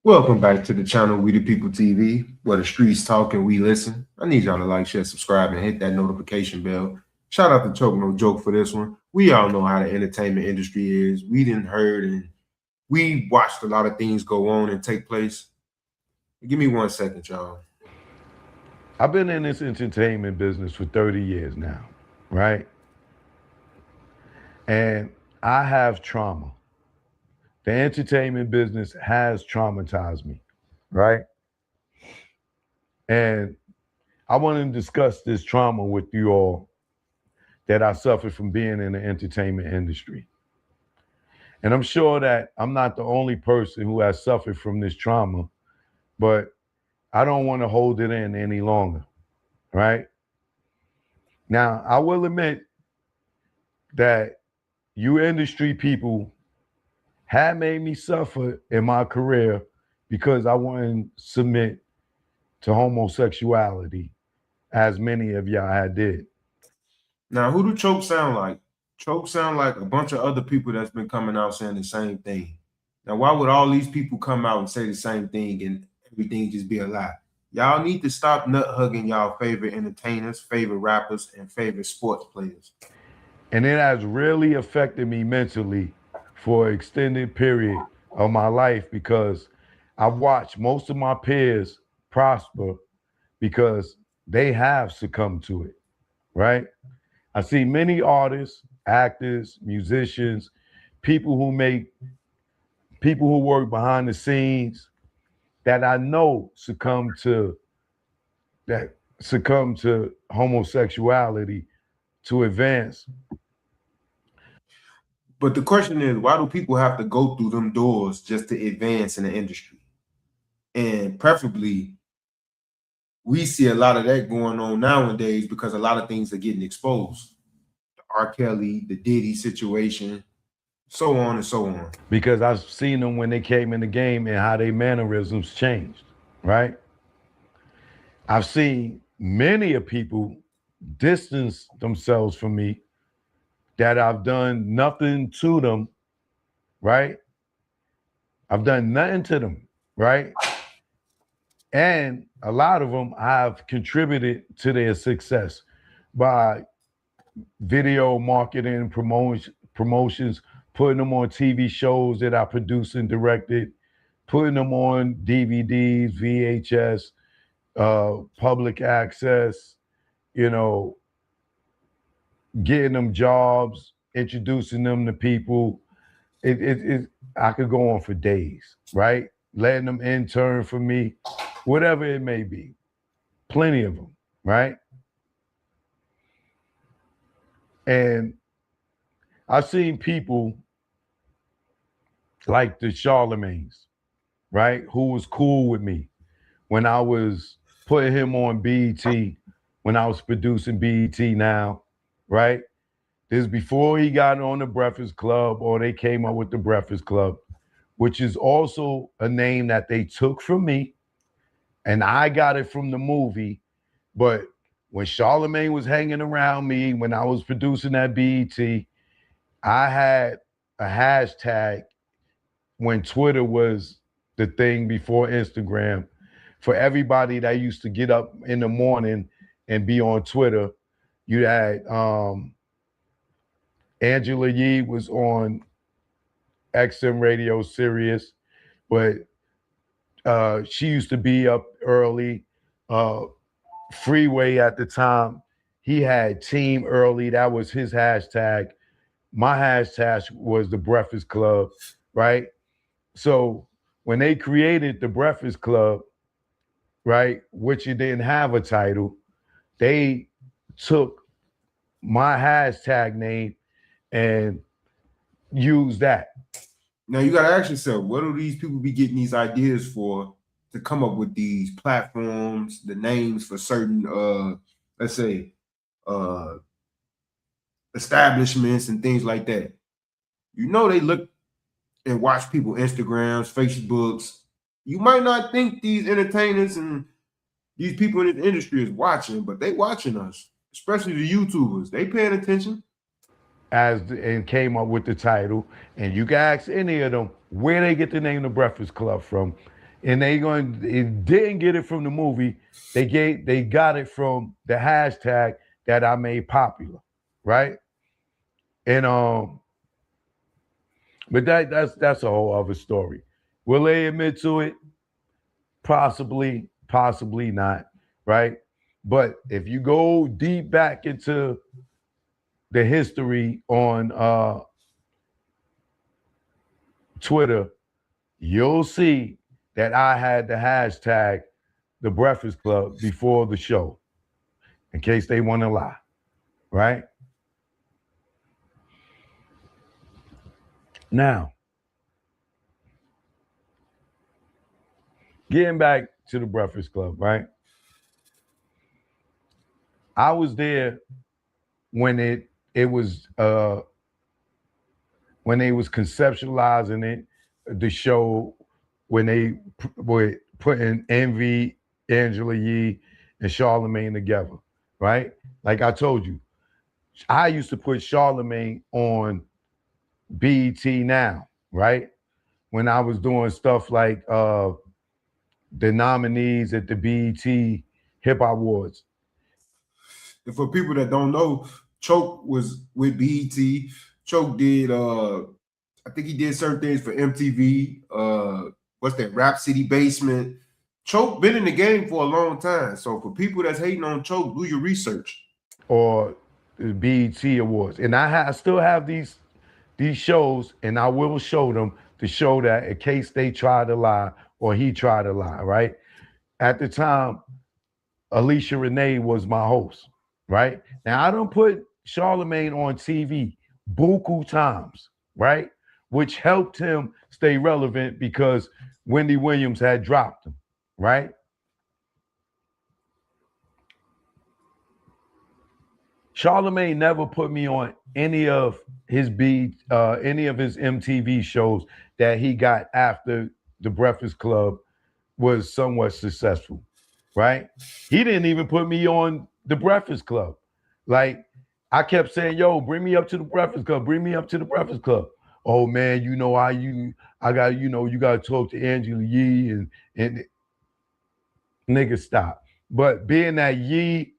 Welcome back to the channel, We the People TV, where the streets talk and we listen. I need y'all to like, share, subscribe, and hit that notification bell. Shout out to Choke No Joke for this one. We all know how the entertainment industry is. We didn't heard and we watched a lot of things go on and take place. Give me 1 second, y'all. I've been in this entertainment business for 30 years now, right? And I have trauma. The entertainment business has traumatized me, right? And I want to discuss this trauma with you all that I suffered from being in the entertainment industry. And I'm sure that I'm not the only person who has suffered from this trauma, but I don't want to hold it in any longer, right? Now, I will admit that you industry people had made me suffer in my career because I wouldn't submit to homosexuality as many of y'all had did. Now, who do Choke sound like? Choke sound like a bunch of other people that's been coming out saying the same thing. Now, why would all these people come out and say the same thing and everything just be a lie? Y'all need to stop nut hugging y'all favorite entertainers, favorite rappers, and favorite sports players. And it has really affected me mentally for an extended period of my life because I've watched most of my peers prosper because they have succumbed to it, right? I see many artists, actors, musicians, people who make people who work behind the scenes that I know succumb to homosexuality to advance. But the question is, why do people have to go through them doors just to advance in the industry? And preferably, we see a lot of that going on nowadays because a lot of things are getting exposed. The R. Kelly, the Diddy situation, so on and so on. Because I've seen them when they came in the game and how their mannerisms changed, right? I've seen many of people distance themselves from me that I've done nothing to them, right? I've done nothing to them, right? And a lot of them I've contributed to their success by video marketing, promotions, putting them on TV shows that I produced and directed, putting them on DVDs, VHS, public access, you know, getting them jobs, introducing them to people. I could go on for days, right? Letting them intern for me, whatever it may be. Plenty of them, right? And I've seen people like the Charlamagnes, right? Who was cool with me when I was putting him on BET, when I was producing BET now, right? This is before he got on the Breakfast Club or they came up with the Breakfast Club, which is also a name that they took from me. And I got it from the movie. But when Charlamagne was hanging around me, when I was producing that BET, I had a hashtag when Twitter was the thing before Instagram. For everybody that used to get up in the morning and be on Twitter, you had Angela Yee was on XM Radio Sirius, but she used to be up early. Freeway at the time, he had Team Early. That was his hashtag. My hashtag was the Breakfast Club, right? So when they created the Breakfast Club, right, which it didn't have a title, they took my hashtag name and used that. Now you gotta ask yourself, what do these people be getting these ideas for to come up with these platforms, the names for certain let's say uh establishments and things like that? You know they look and watch people Instagrams, Facebooks. You might not think these entertainers and these people in the industry is watching, but they watching us, especially the YouTubers. They paying attention. And came up with the title. And you can ask any of them where they get the name The Breakfast Club from. and it didn't get it from the movie. They got it from the hashtag that I made popular, right? And but that's a whole other story. Will they admit to it? Possibly, possibly not, right? But if you go deep back into the history on Twitter, you'll see that I had the hashtag The Breakfast Club before the show, in case they want to lie, right? Now, getting back to The Breakfast Club, right? I was there when it was when they was conceptualizing it, the show, when they were putting Envy, Angela Yee, and Charlamagne together, right? Like I told you, I used to put Charlamagne on BET Now, right? When I was doing stuff like the nominees at the BET Hip Hop Awards. And for people that don't know, Choke was with BET. Choke did I think he did certain things for MTV. What's that? Rap City Basement. Choke been in the game for a long time. So for people that's hating on Choke, do your research. Or the BET Awards. And I still have these shows, and I will show them to show that in case they try to lie or he tried to lie, right? At the time, Alicia Renee was my host, right? Now, I don't put Charlamagne on TV buku times, right? Which helped him stay relevant because Wendy Williams had dropped him, right? Charlamagne never put me on any of his MTV shows that he got after The Breakfast Club was somewhat successful, right? He didn't even put me on The Breakfast Club. Like, I kept saying, yo, bring me up to The Breakfast Club, bring me up to The Breakfast Club. Oh man, you know you gotta talk to Angela Yee and nigga stop. But being that Yee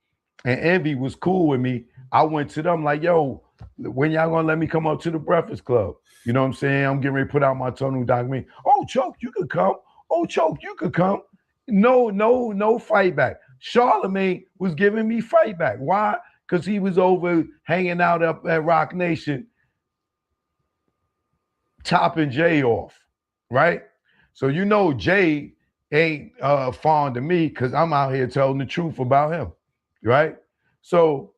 and Envy was cool with me, I went to them like, yo, when y'all gonna let me come up to The Breakfast Club? You know what I'm saying? I'm getting ready to put out my tunnel document. Oh, Choke, you could come. Oh, Choke, you could come. No fight back. Charlamagne was giving me fight back. Why? Because he was over hanging out up at Rock Nation, topping Jay off, right? So you know Jay ain't fond of me because I'm out here telling the truth about him, right? So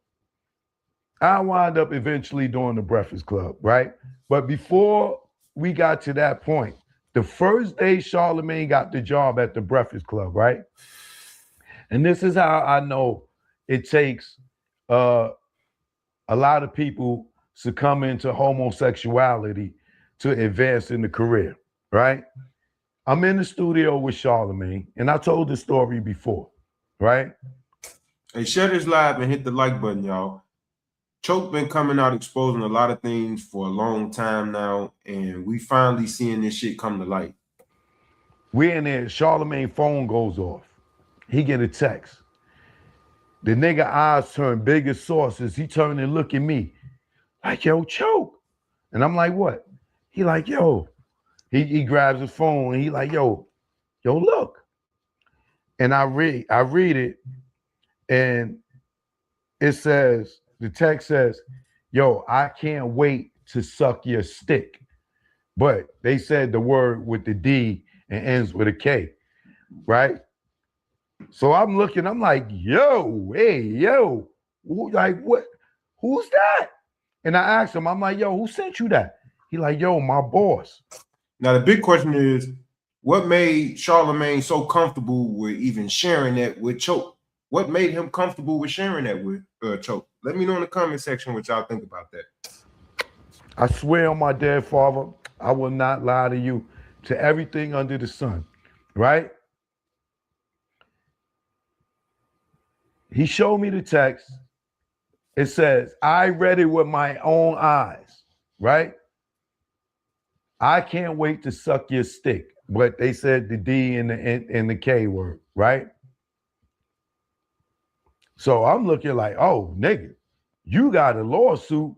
I wound up eventually doing The Breakfast Club, right? But before we got to that point, the first day Charlamagne got the job at The Breakfast Club, right? And this is how I know it takes a lot of people succumb into homosexuality to advance in the career, right? I'm in the studio with Charlamagne, and I told the story before, right? Hey, share this live and hit the like button, y'all. Choke been coming out exposing a lot of things for a long time now, and we finally seeing this shit come to light. We're in there, Charlamagne phone goes off. He get a text. The nigga eyes turn big as saucers. He turn and look at me like, yo, Choke. And I'm like, what? He like, yo. He grabs his phone and he like, yo, look. And I read it, and it says, the text says, yo, I can't wait to suck your stick. But they said the word with the D and ends with a K, right? So I'm looking, I'm like, yo, hey, yo, like what? Who's that? And I asked him, I'm like, yo, who sent you that? He like, yo, my boss. Now the big question is, what made Charlamagne so comfortable with even sharing that with Choke? What made him comfortable with sharing that with Choke? Let me know in the comment section what y'all think about that. I swear on my dead father, I will not lie to you, to everything under the sun, right? He showed me the text. It says, I read it with my own eyes, right? I can't wait to suck your stick. but they said the D and the K word, right? So I'm looking like, oh, nigga, you got a lawsuit,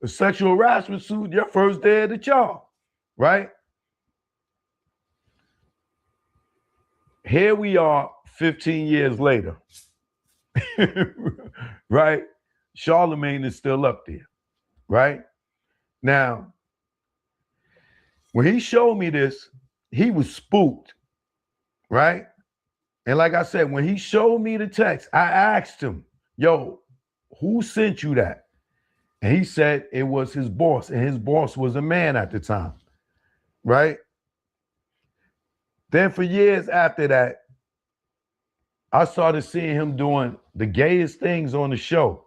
a sexual harassment suit, your first day of the job, right? Here we are 15 years later, right? Charlamagne is still up there, right? Now, when he showed me this, he was spooked, right? And like I said, when he showed me the text, I asked him, yo, who sent you that? And he said it was his boss, and his boss was a man at the time, right? Then for years after that, I started seeing him doing the gayest things on the show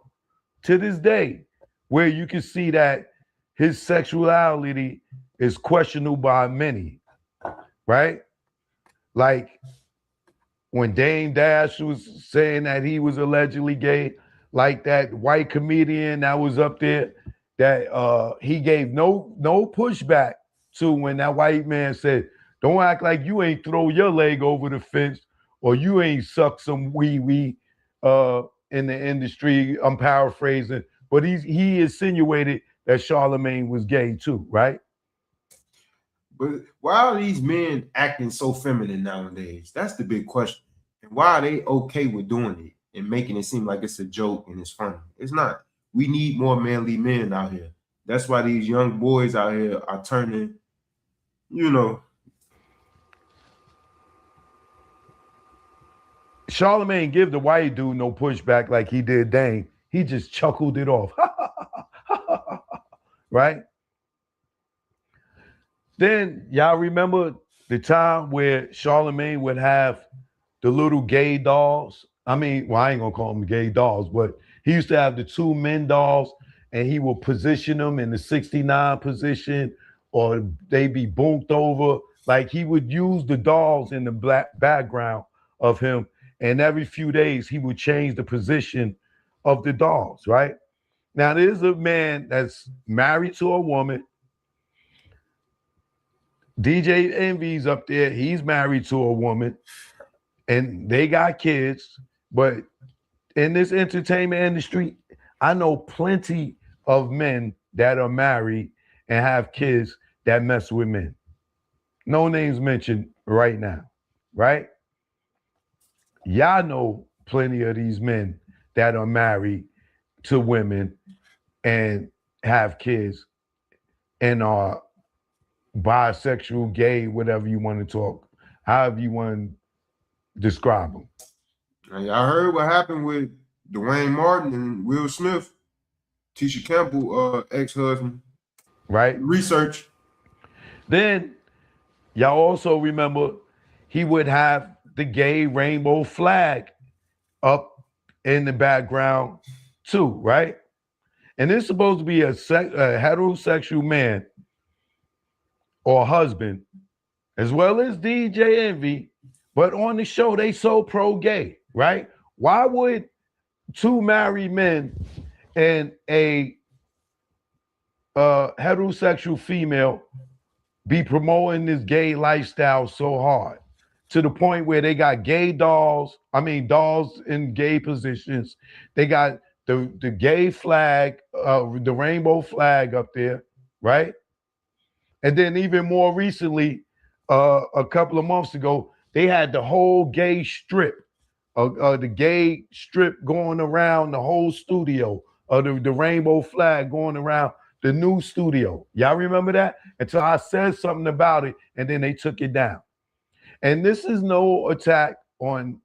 to this day, where you can see that his sexuality is questionable by many, right? Like when Dame Dash was saying that he was allegedly gay, like that white comedian that was up there, that he gave no pushback to when that white man said, "Don't act like you ain't throw your leg over the fence or you ain't suck some wee in the industry." I'm paraphrasing, but he insinuated that Charlamagne was gay too, right? But why are these men acting so feminine nowadays? That's the big question. And why are they okay with doing it and making it seem like it's a joke and it's funny? It's not. We need more manly men out here. That's why these young boys out here are turning, you know. Charlamagne give the white dude no pushback like he did Dane. He just chuckled it off. Right? Then y'all remember the time where Charlamagne would have the little gay dolls? I mean, well, I ain't gonna call them gay dolls, but he used to have the two men dolls and he would position them in the 69 position or they be boomed over. Like he would use the dolls in the black background of him. And every few days he would change the position of the dolls, right? Now, there's a man that's married to a woman. DJ Envy's up there. He's married to a woman and they got kids. But in this entertainment industry, I know plenty of men that are married and have kids that mess with men. No names mentioned right now, right? Y'all know plenty of these men that are married to women and have kids and are bisexual, gay, whatever you want to talk, however you want to describe them. I heard what happened with Dwayne Martin and Will Smith, Tisha Campbell, ex-husband. Right? Research. Then y'all also remember he would have the gay rainbow flag up in the background too, right? And it's supposed to be a heterosexual man or husband, as well as DJ Envy, but on the show they so pro-gay, right? Why would two married men and a heterosexual female be promoting this gay lifestyle so hard to the point where they got gay dolls, dolls in gay positions. They got the gay flag, the rainbow flag up there, right? And then even more recently, a couple of months ago, they had the whole gay strip, the gay strip going around the whole studio, the rainbow flag going around the new studio. Y'all remember that? Until I said something about it, and then they took it down. And this is no attack on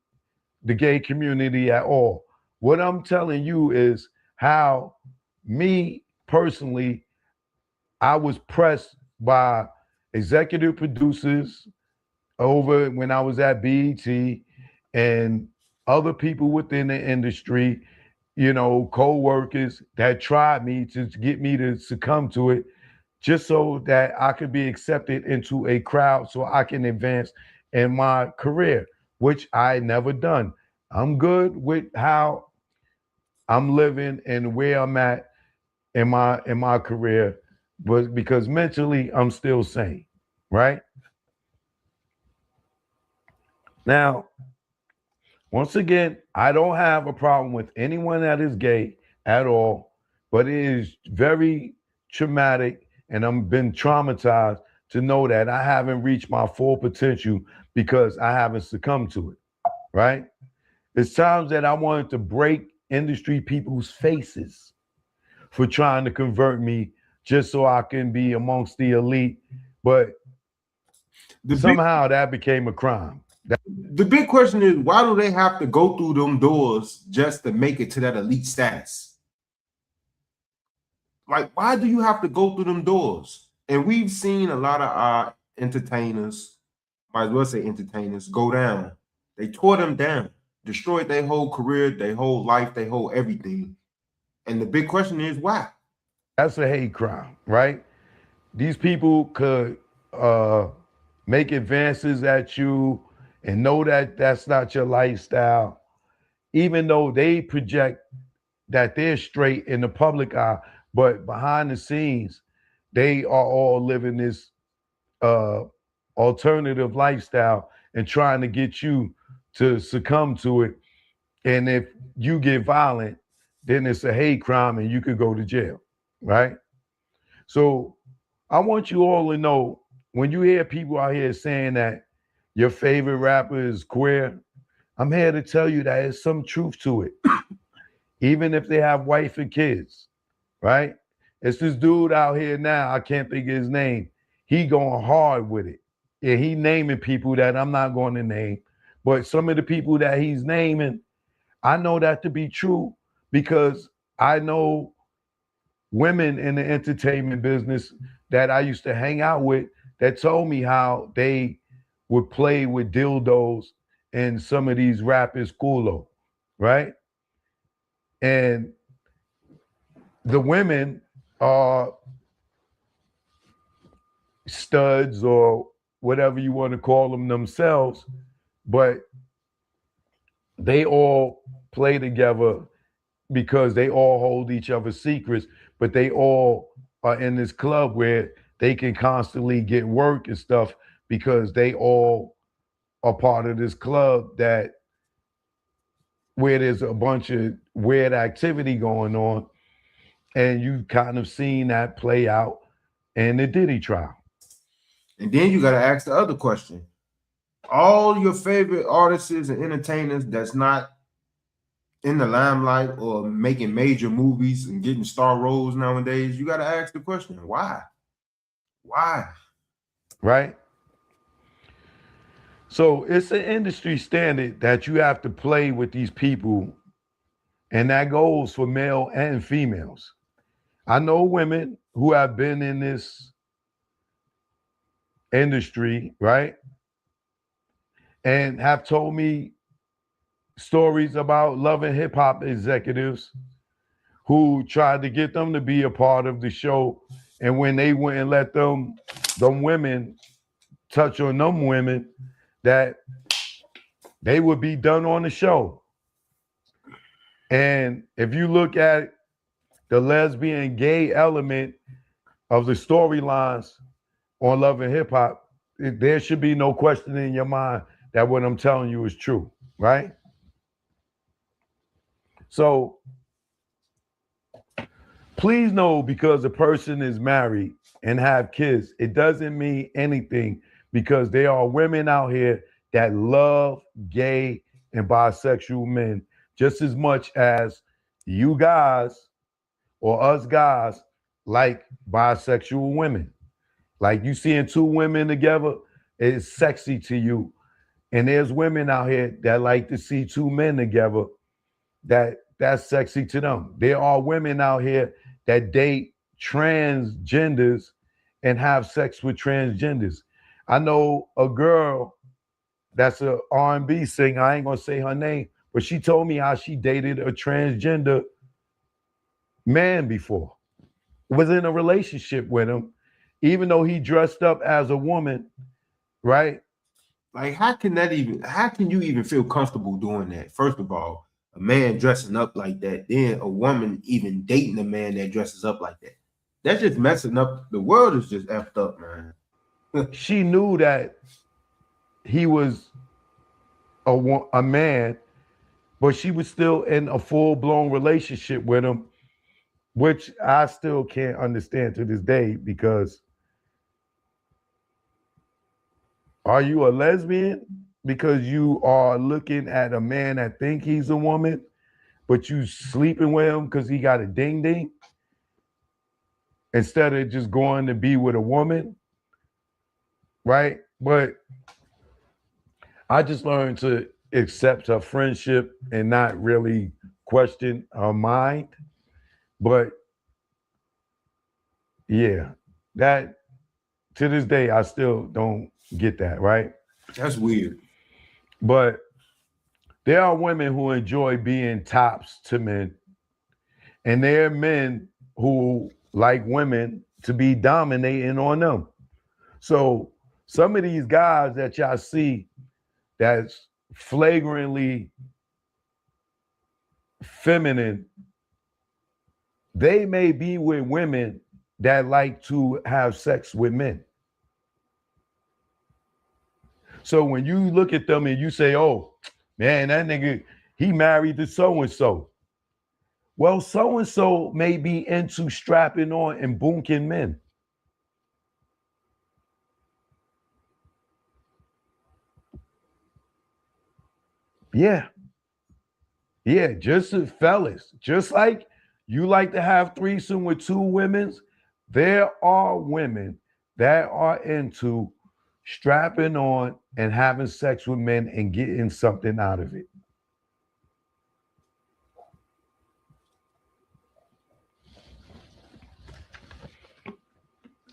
the gay community at all. What I'm telling you is how me personally, I was pressed by executive producers over when I was at BET and other people within the industry, co-workers that tried me to get me to succumb to it just so that I could be accepted into a crowd so I can advance in my career, which I never done. I'm good with how I'm living and where I'm at in my career, but because mentally I'm still sane, right? Now, once again, I don't have a problem with anyone that is gay at all, but it is very traumatic, and I've been traumatized to know that I haven't reached my full potential because I haven't succumbed to it, right? It's times that I wanted to break industry people's faces for trying to convert me just so I can be amongst the elite, but somehow that became a crime. The big question is, why do they have to go through them doors just to make it to that elite status? Like, why do you have to go through them doors? And we've seen a lot of our entertainers, might as well say entertainers, go down. They tore them down, destroyed their whole career, their whole life, their whole everything. And the big question is, why? That's a hate crime, right? These people could make advances at you and know that that's not your lifestyle, even though they project that they're straight in the public eye, but behind the scenes, they are all living this uh, alternative lifestyle and trying to get you to succumb to it. And if you get violent, then it's a hate crime and you could go to jail, right? So I want you all to know, when you hear people out here saying that your favorite rapper is queer, I'm here to tell you that there's some truth to it. Even if they have wife and kids, right? It's this dude out here now, I can't think of his name. He going hard with it. Yeah, he naming people that I'm not going to name. But some of the people that he's naming, I know that to be true because I know women in the entertainment business that I used to hang out with that told me how they would play with dildos in some of these rappers' culo, right? And the women are studs or whatever you want to call them themselves, but they all play together because they all hold each other's secrets, but they all are in this club where they can constantly get work and stuff because they all are part of this club that where there's a bunch of weird activity going on. And you kind of seen that play out in the Diddy trial. And then you got to ask the other question. All your favorite artists and entertainers that's not in the limelight or making major movies and getting star roles nowadays, you got to ask the question, why? Why? Right? So it's an industry standard that you have to play with these people, and that goes for male and females. I know women who have been in this industry, right? And have told me stories about Love and Hip Hop executives who tried to get them to be a part of the show. And when they went and let them women touch on them women, that they would be done on the show. And if you look at the lesbian gay element of the storylines on Love and Hip Hop, there should be no question in your mind that what I'm telling you is true, right? So please know, because a person is married and have kids, it doesn't mean anything, because there are women out here that love gay and bisexual men just as much as you guys or us guys like bisexual women. Like, you seeing two women together, it's sexy to you. And there's women out here that like to see two men together, that's sexy to them. There are women out here that date transgenders and have sex with transgenders. I know a girl that's a R&B singer. I ain't gonna say her name, but she told me how she dated a transgender man before, was in a relationship with him, even though he dressed up as a woman, right? Like, how can you even feel comfortable doing that? First of all, a man dressing up like that, then a woman even dating a man that dresses up like that. That's just messing up. The world is just effed up, man. She knew that he was a man, but she was still in a full-blown relationship with him, which I still can't understand to this day, because are you a lesbian because you are looking at a man that think he's a woman, but you sleeping with him because he got a ding ding instead of just going to be with a woman, right? But I just learned to accept her friendship and not really question her mind. But yeah, that to this day, I still don't get that, right? That's weird. But there are women who enjoy being tops to men, and there are men who like women to be dominating on them. So some of these guys that y'all see that's flagrantly feminine, they may be with women that like to have sex with men. So when you look at them and you say, oh, man, that nigga, he married to so-and-so. Well, so-and-so may be into strapping on and bunking men. Yeah. Yeah, just as fellas, just like you like to have threesome with two women, there are women that are into strapping on and having sex with men and getting something out of it.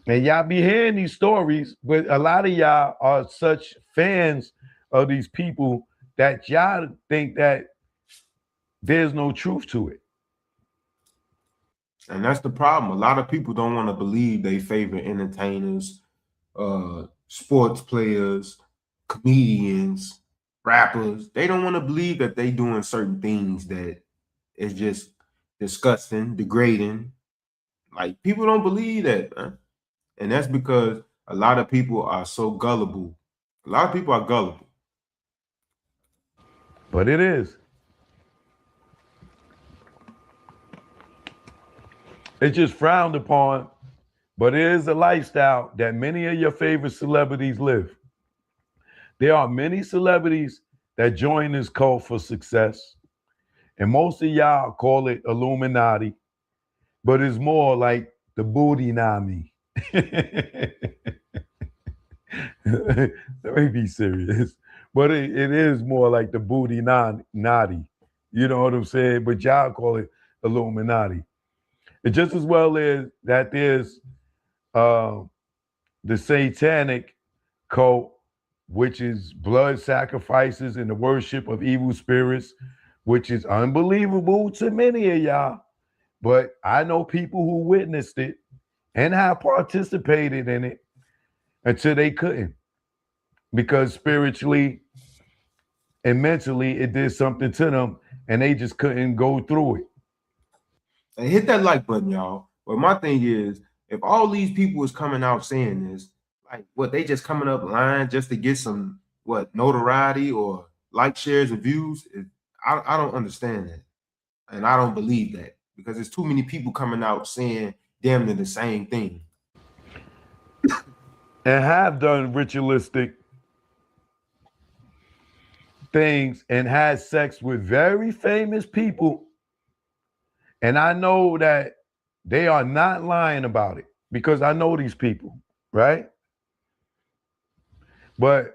And y'all be hearing these stories, but a lot of y'all are such fans of these people that y'all think that there's no truth to it. And that's the problem. A lot of people don't want to believe they favorite entertainers, sports players, comedians, rappers. They don't want to believe that they doing certain things that is just disgusting, degrading. Like people don't believe that, man. And that's because a lot of people are so gullible. A lot of people are gullible. But it is. It's just frowned upon, but it is a lifestyle that many of your favorite celebrities live. There are many celebrities that join this cult for success, and most of y'all call it Illuminati, but it's more like the booty nami. Let me be serious, but it is more like the booty naughty. You know what I'm saying? But y'all call it Illuminati. It just as well as that there's uh, the satanic cult, which is blood sacrifices and the worship of evil spirits, which is unbelievable to many of y'all. But I know people who witnessed it and have participated in it until they couldn't, because spiritually and mentally it did something to them and they just couldn't go through it. And hit that like button, y'all. But my thing is, if all these people is coming out saying this, like what they just coming up lying just to get some what notoriety or like shares or views, I don't understand that. And I don't believe that because there's too many people coming out saying damn near the same thing. And have done ritualistic things and had sex with very famous people. And I know that they are not lying about it because I know these people, right? But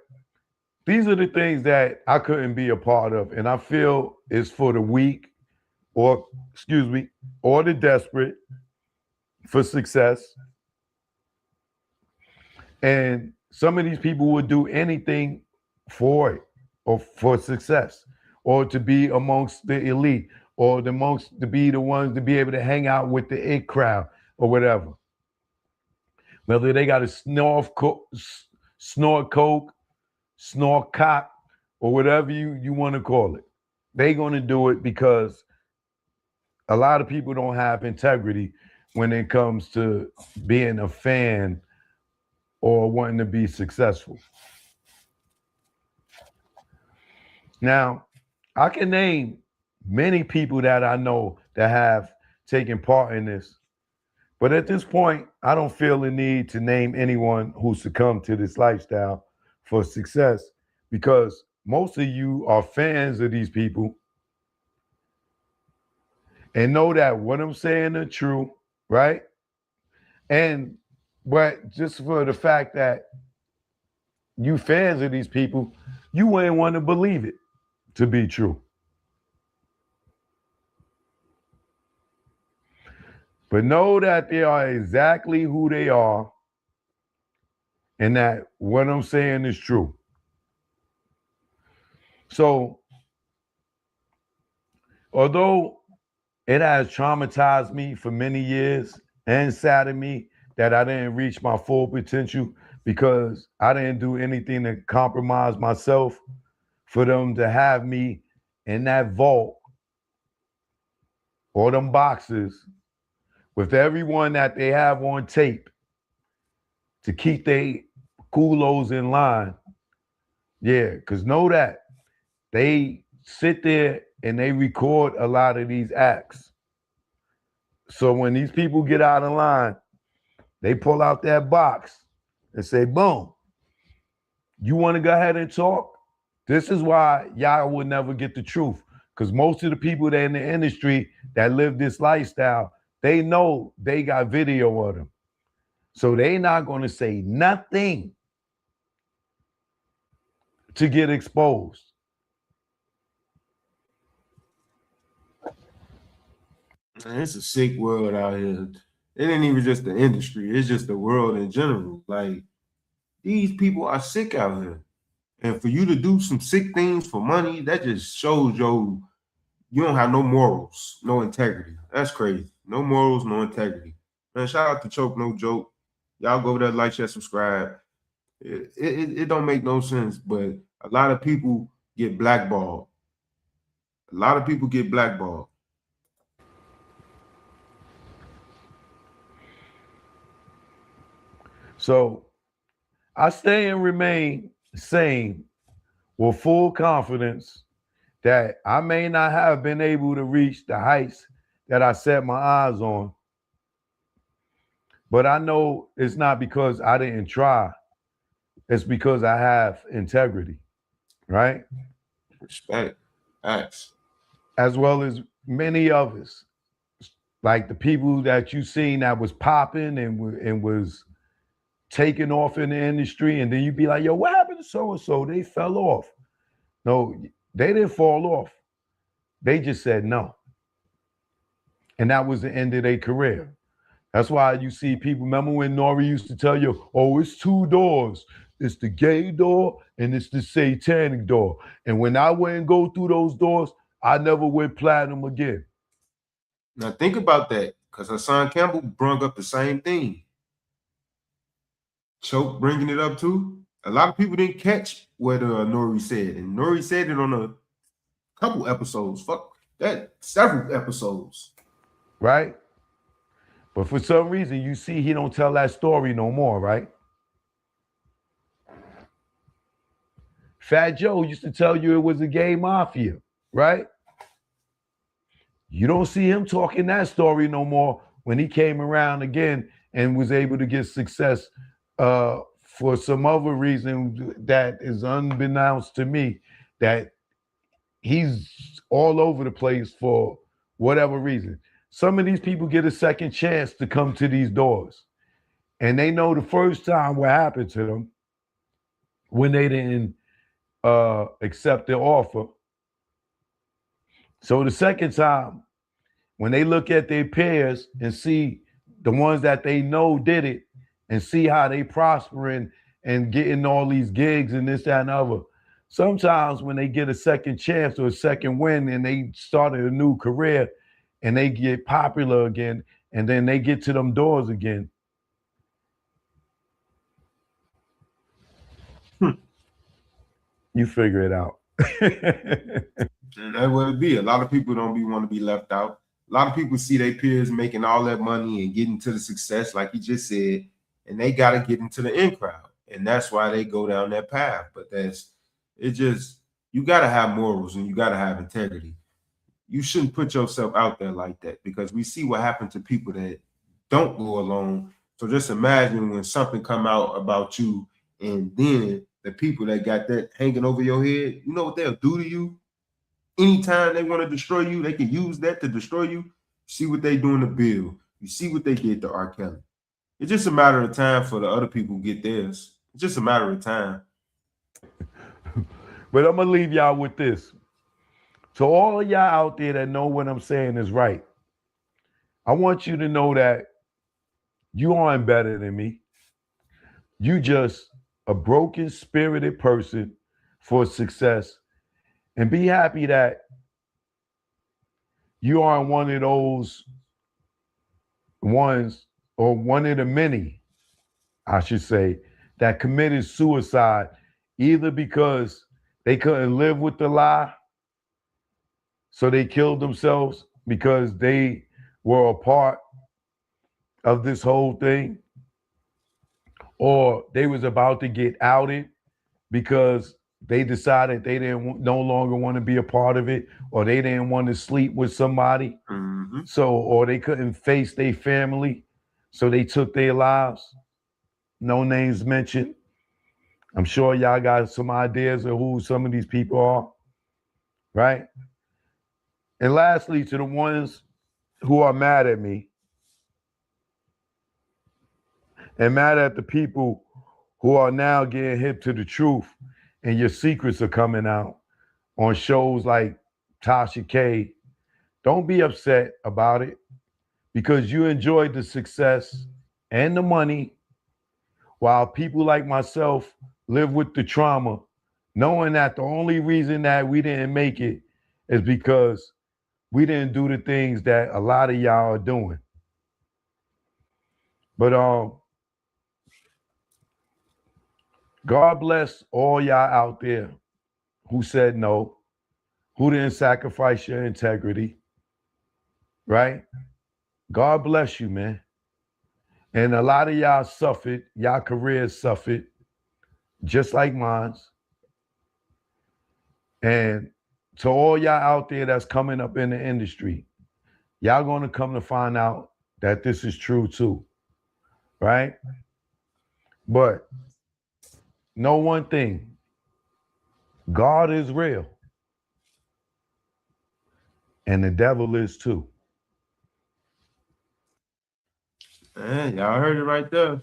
these are the things that I couldn't be a part of. And I feel it's for the weak or, excuse me, or the desperate for success. And some of these people would do anything for it or for success or to be amongst the elite or to be the ones to be able to hang out with the it crowd or whatever. Whether they got to snort coke, snort cock, or whatever you want to call it. They're going to do it because a lot of people don't have integrity when it comes to being a fan or wanting to be successful. Now, I can name many people that I know that have taken part in this, but at this point, I don't feel the need to name anyone who succumbed to this lifestyle for success because most of you are fans of these people and know that what I'm saying is true, right? And but just for the fact that you fans of these people, you wouldn't want to believe it to be true. But know that they are exactly who they are and that what I'm saying is true. So, although it has traumatized me for many years and saddened me that I didn't reach my full potential because I didn't do anything to compromise myself for them to have me in that vault or them boxes with everyone that they have on tape to keep their culos in line. Yeah, because know that they sit there and they record a lot of these acts. So when these people get out of line, they pull out that box and say, boom, you want to go ahead and talk? This is why y'all will never get the truth. Because most of the people that in the industry that live this lifestyle, they know they got video of them. So they not going to say nothing to get exposed. Man, it's a sick world out here. It ain't even just the industry, it's just the world in general. Like, these people are sick out here. And for you to do some sick things for money, that just shows you don't have no morals, no integrity. That's crazy. No morals, no integrity. Man, shout out to Choke No Joke. Y'all go over there, like, share, subscribe. It don't make no sense, but a lot of people get blackballed. A lot of people get blackballed. So I stay and remain sane with full confidence that I may not have been able to reach the heights that I set my eyes on. But I know it's not because I didn't try. It's because I have integrity, right? Respect. Facts. As well as many others, like the people that you seen that was popping and was taking off in the industry, and then you'd be like, yo, what happened to so and so? They fell off. No, they didn't fall off. They just said no. And that was the end of their career. That's why you see people. Remember when Nori used to tell you, oh, it's two doors. It's the gay door and it's the satanic door. And when I went and go through those doors, I never went platinum again. Now think about that, because Hassan Campbell brung up the same thing. Choke bringing it up too. A lot of people didn't catch what Nori said, and Nori said it on a couple episodes. Fuck that, several episodes. Right? But for some reason, you see he don't tell that story no more, right? Fat Joe used to tell you it was a gay mafia, right? You don't see him talking that story no more when he came around again and was able to get success for some other reason that is unbeknownst to me, that he's all over the place for whatever reason. Some of these people get a second chance to come to these doors. And they know the first time what happened to them when they didn't accept their offer. So the second time, when they look at their peers and see the ones that they know did it and see how they prospering and getting all these gigs and this, that, and other, sometimes when they get a second chance or a second win and they started a new career and they get popular again and then they get to them doors again. You figure it out. And that's what it be. A lot of people don't want to be left out. A lot of people see their peers making all that money and getting to the success, like he just said, and they got to get into the in crowd. And that's why they go down that path. But it just You gotta have morals and you gotta have integrity. You shouldn't put yourself out there like that because we see what happened to people that don't go along. So just imagine when something come out about you and then the people that got that hanging over your head, you know what they'll do to you? Anytime they want to destroy you, they can use that to destroy you. See what they doing to Bill. You see what they did to R. Kelly. It's just a matter of time for the other people to get theirs. It's just a matter of time. But I'm gonna leave y'all with this. So all of y'all out there that know what I'm saying is right, I want you to know that you aren't better than me. You just a broken spirited person for success. And be happy that you aren't one of those ones, or one of the many, I should say, that committed suicide either because they couldn't live with the lie, so they killed themselves because they were a part of this whole thing, or they was about to get outed because they decided they didn't no longer want to be a part of it, or they didn't want to sleep with somebody. Mm-hmm. So, or they couldn't face their family, so they took their lives. No names mentioned. I'm sure y'all got some ideas of who some of these people are, right? And lastly, to the ones who are mad at me and mad at the people who are now getting hip to the truth and your secrets are coming out on shows like Tasha K, don't be upset about it because you enjoyed the success and the money while people like myself live with the trauma, knowing that the only reason that we didn't make it is because we didn't do the things that a lot of y'all are doing. But God bless all y'all out there who said no, who didn't sacrifice your integrity, right? God bless you, man. And a lot of y'all suffered, y'all careers suffered, just like mine's. And to all y'all out there that's coming up in the industry, y'all gonna come to find out that this is true too, right? But know one thing, God is real, and the devil is too. Man, y'all heard it right there.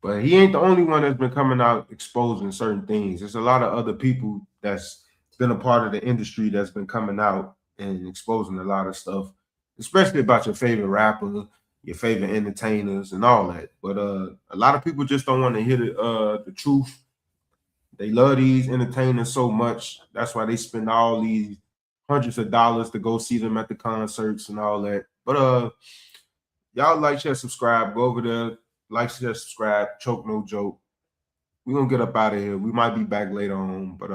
But he ain't the only one that's been coming out exposing certain things. There's a lot of other people that's been a part of the industry that's been coming out and exposing a lot of stuff, especially about your favorite rapper, your favorite entertainers, and all that. But a lot of people just don't want to hear the truth. They love these entertainers so much. That's why they spend all these hundreds of dollars to go see them at the concerts and all that. But y'all like, share, subscribe. Go over there, like, share, subscribe. Choke no joke. We're gonna get up out of here. We might be back later on, but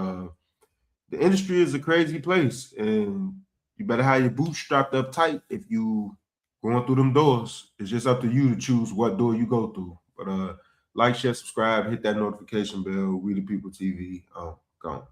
the industry is a crazy place, and you better have your boots strapped up tight if you going through them doors. It's just up to you to choose what door you go through. But like, share, subscribe, hit that notification bell. We the People TV. Gone.